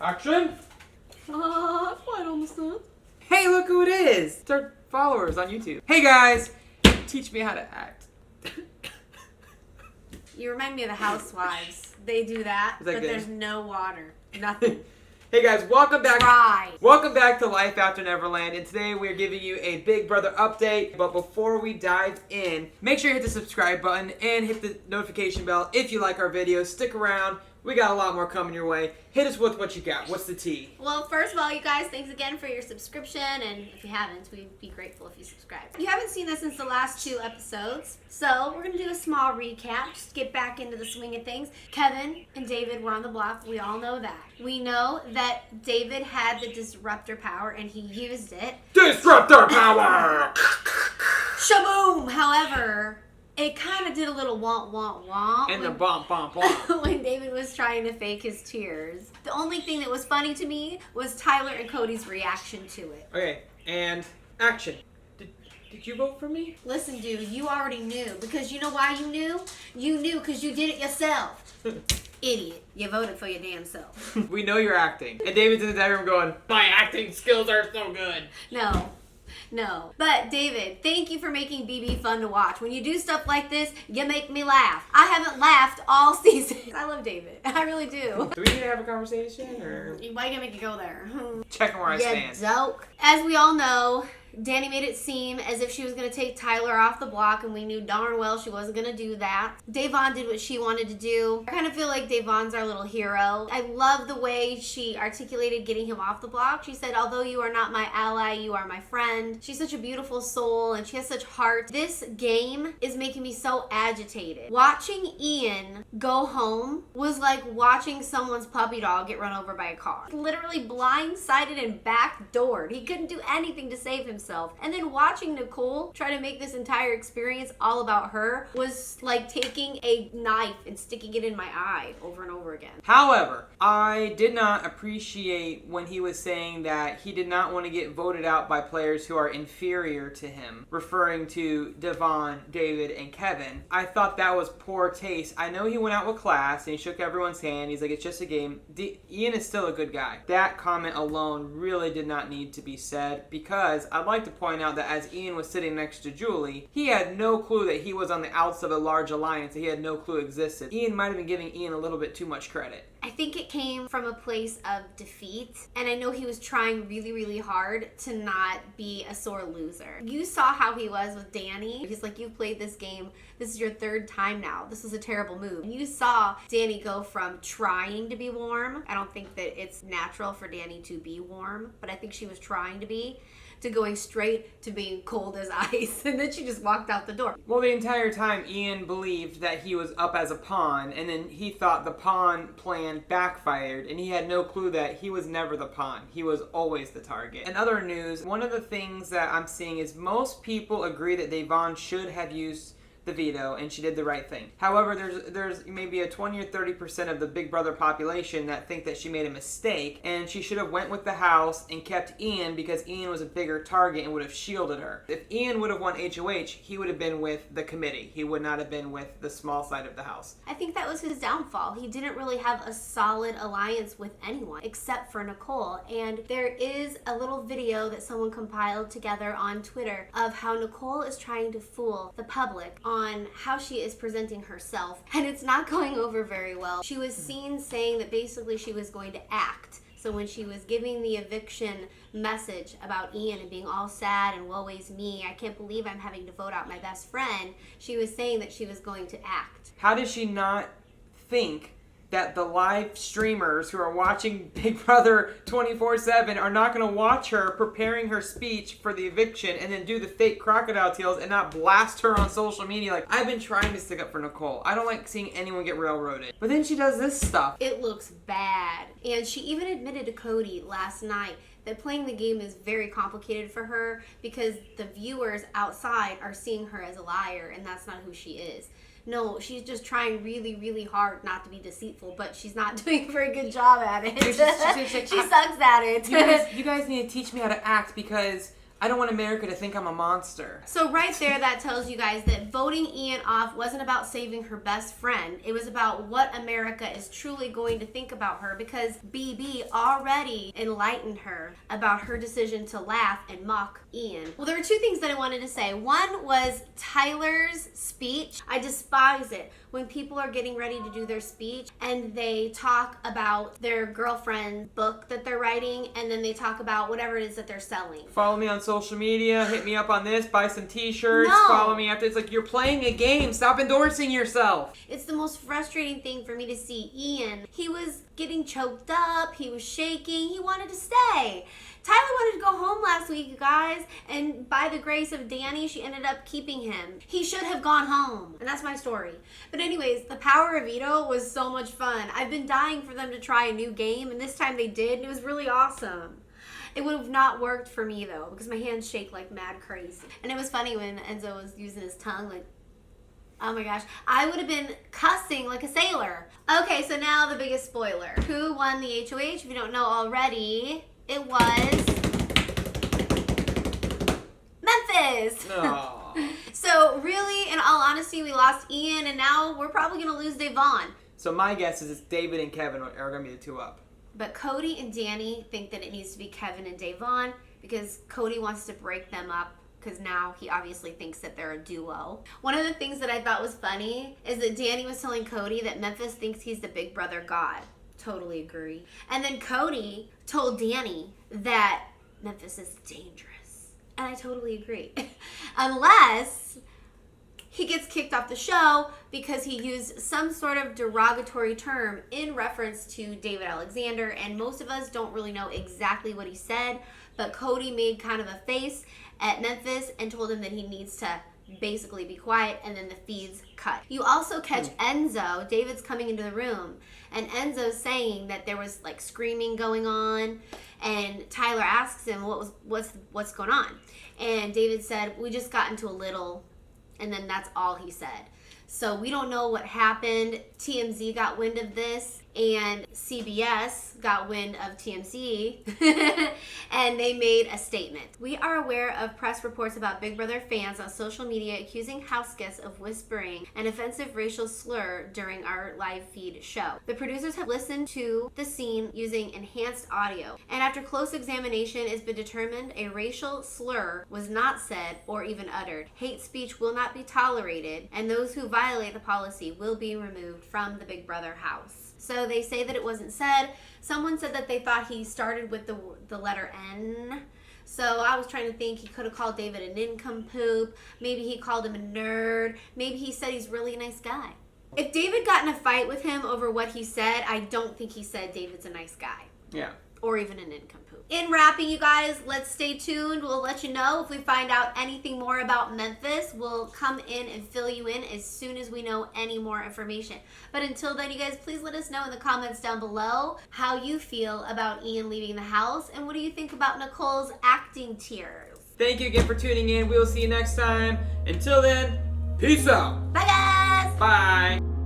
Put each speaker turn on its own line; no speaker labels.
Action!
Quite almost done.
Hey, look who it is! It's our followers on YouTube. Hey guys, teach me how to act.
You remind me of the housewives. They do that,
Is that
but
good?
there's no water. Nothing.
Hey guys, welcome back.
Dry.
Welcome back to Life After Neverland, and today we're giving you a Big Brother update. But before we dive in, make sure you hit the subscribe button and hit the notification bell if you like our videos. Stick around. We got a lot more coming your way. Hit us with what you got. What's the tea?
Well, first of all, you guys, thanks again for your subscription, and if you haven't, we'd be grateful if you subscribe. You haven't seen us since the last 2 episodes, so we're going to do a small recap, just get back into the swing of things. Kevin and David were on the block. We all know that. We know that David had the disruptor power, and he used it.
Disruptor power!
Shaboom! However, it kind of did a little womp womp womp.
And the bump bump bump.
When David was trying to fake his tears. The only thing that was funny to me was Tyler and Cody's reaction to it.
Okay, and action. Did you vote for me?
Listen, dude, you already knew. Because you know why you knew? You knew because you did it yourself. Idiot. You voted for your damn self.
We know you're acting. And David's in the dining room going, my acting skills are so good.
No. But, David, thank you for making BB fun to watch. When you do stuff like this, you make me laugh. I haven't laughed all season. I love David. I really do.
Do we need to have a conversation, or?
Why you gonna make it go there?
Checking where I stand.
Joke. As we all know, Danny made it seem as if she was going to take Tyler off the block, and we knew darn well she wasn't going to do that. Davon did what she wanted to do. I kind of feel like Davon's our little hero. I love the way she articulated getting him off the block. She said, although you are not my ally, you are my friend. She's such a beautiful soul, and she has such heart. This game is making me so agitated. Watching Ian go home was like watching someone's puppy dog get run over by a car. Literally blindsided and backdoored. He couldn't do anything to save himself. And then watching Nicole try to make this entire experience all about her was like taking a knife and sticking it in my eye over and over again.
However, I did not appreciate when he was saying that he did not want to get voted out by players who are inferior to him, referring to Devon, David, and Kevin. I thought that was poor taste. I know he went out with class and he shook everyone's hand. He's like, it's just a game. Ian is still a good guy. That comment alone really did not need to be said, because I'd like to point out that as Ian was sitting next to Julie, he had no clue that he was on the outs of a large alliance. He had no clue it existed. Ian might have been giving Ian a little bit too much credit.
I think it came from a place of defeat, and I know he was trying really, really hard to not be a sore loser. You saw how he was with Danny. He's like, you've played this game. This is your 3rd time now. This is a terrible move. You saw Danny go from trying to be warm. I don't think that it's natural for Danny to be warm, but I think she was trying to be, to going straight to being cold as ice, and then she just walked out the door.
Well, the entire time Ian believed that he was up as a pawn, and then he thought the pawn plan backfired, and he had no clue that he was never the pawn. He was always the target. In other news, one of the things that I'm seeing is most people agree that Davon should have used the veto, and she did the right thing. However, there's maybe a 20 or 30% of the Big Brother population that think that she made a mistake, and she should have went with the house and kept Ian, because Ian was a bigger target and would have shielded her. If Ian would have won HOH, he would have been with the committee. He would not have been with the small side of the house.
I think that was his downfall. He didn't really have a solid alliance with anyone except for Nicole. And there is a little video that someone compiled together on Twitter of how Nicole is trying to fool the public on how she is presenting herself, and it's not going over very well. She was seen saying that basically she was going to act. So when she was giving the eviction message about Ian and being all sad and woe is me, I can't believe I'm having to vote out my best friend, she was saying that she was going to act.
How does she not think that the live streamers who are watching Big Brother 24/7 are not going to watch her preparing her speech for the eviction and then do the fake crocodile tears and not blast her on social media? Like, I've been trying to stick up for Nicole. I don't like seeing anyone get railroaded. But then she does this stuff.
It looks bad. And she even admitted to Cody last night that playing the game is very complicated for her because the viewers outside are seeing her as a liar, and that's not who she is. No, she's just trying really, really hard not to be deceitful, but she's not doing a very good job at it. She sucks at it.
You guys need to teach me how to act, because I don't want America to think I'm a monster.
So right there, that tells you guys that voting Ian off wasn't about saving her best friend. It was about what America is truly going to think about her, because BB already enlightened her about her decision to laugh and mock Ian. Well, there were two things that I wanted to say. One was Tyler's speech. I despise it when people are getting ready to do their speech and they talk about their girlfriend book that they're writing, and then they talk about whatever it is that they're selling.
Follow me on social media, hit me up on this, buy some t-shirts,
No.
follow me after. It's like, you're playing a game, stop endorsing yourself.
It's the most frustrating thing for me to see Ian. He was getting choked up, he was shaking, he wanted to stay. Tyler wanted to go home last week, you guys, and by the grace of Danny, she ended up keeping him. He should have gone home, and that's my story. But anyways, the power of veto was so much fun. I've been dying for them to try a new game, and this time they did, and it was really awesome. It would have not worked for me, though, because my hands shake like mad crazy. And it was funny when Enzo was using his tongue, like, oh my gosh, I would have been cussing like a sailor. Okay, so now the biggest spoiler. Who won the HOH? If you don't know already, it was Memphis.
No.
So really, in all honesty, we lost Ian, and now we're probably going to lose Devon.
So my guess is it's David and Kevin are going to be the two up.
But Cody and Danny think that it needs to be Kevin and Devon, because Cody wants to break them up, because now he obviously thinks that they're a duo. One of the things that I thought was funny is that Danny was telling Cody that Memphis thinks he's the big brother god. Totally agree. And then Cody told Danny that Memphis is dangerous. And I totally agree. Unless he gets kicked off the show because he used some sort of derogatory term in reference to David Alexander, and most of us don't really know exactly what he said, but Cody made kind of a face at Memphis and told him that he needs to basically be quiet, and then the feeds cut. You also catch Enzo. David's coming into the room, and Enzo's saying that there was like screaming going on, and Tyler asks him what's going on, and David said, we just got into a little, and then that's all he said. So we don't know what happened. TMZ got wind of this, and CBS got wind of TMZ, and they made a statement. We are aware of press reports about Big Brother fans on social media accusing house guests of whispering an offensive racial slur during our live feed show. The producers have listened to the scene using enhanced audio, and after close examination, it's been determined a racial slur was not said or even uttered. Hate speech will not be tolerated, and those who violate the policy will be removed from the Big Brother house. So they say that it wasn't said. Someone said that they thought he started with the letter N. So I was trying to think, he could have called David a nincompoop. Maybe he called him a nerd. Maybe he said he's really a nice guy. If David got in a fight with him over what he said, I don't think he said David's a nice guy.
Yeah.
Or even a nincompoop. In wrapping, you guys, let's stay tuned. We'll let you know if we find out anything more about Memphis. We'll come in and fill you in as soon as we know any more information. But until then, you guys, please let us know in the comments down below how you feel about Ian leaving the house, and what do you think about Nicole's acting tiers.
Thank you again for tuning in. We will see you next time. Until then, peace out.
Bye, guys!
Bye.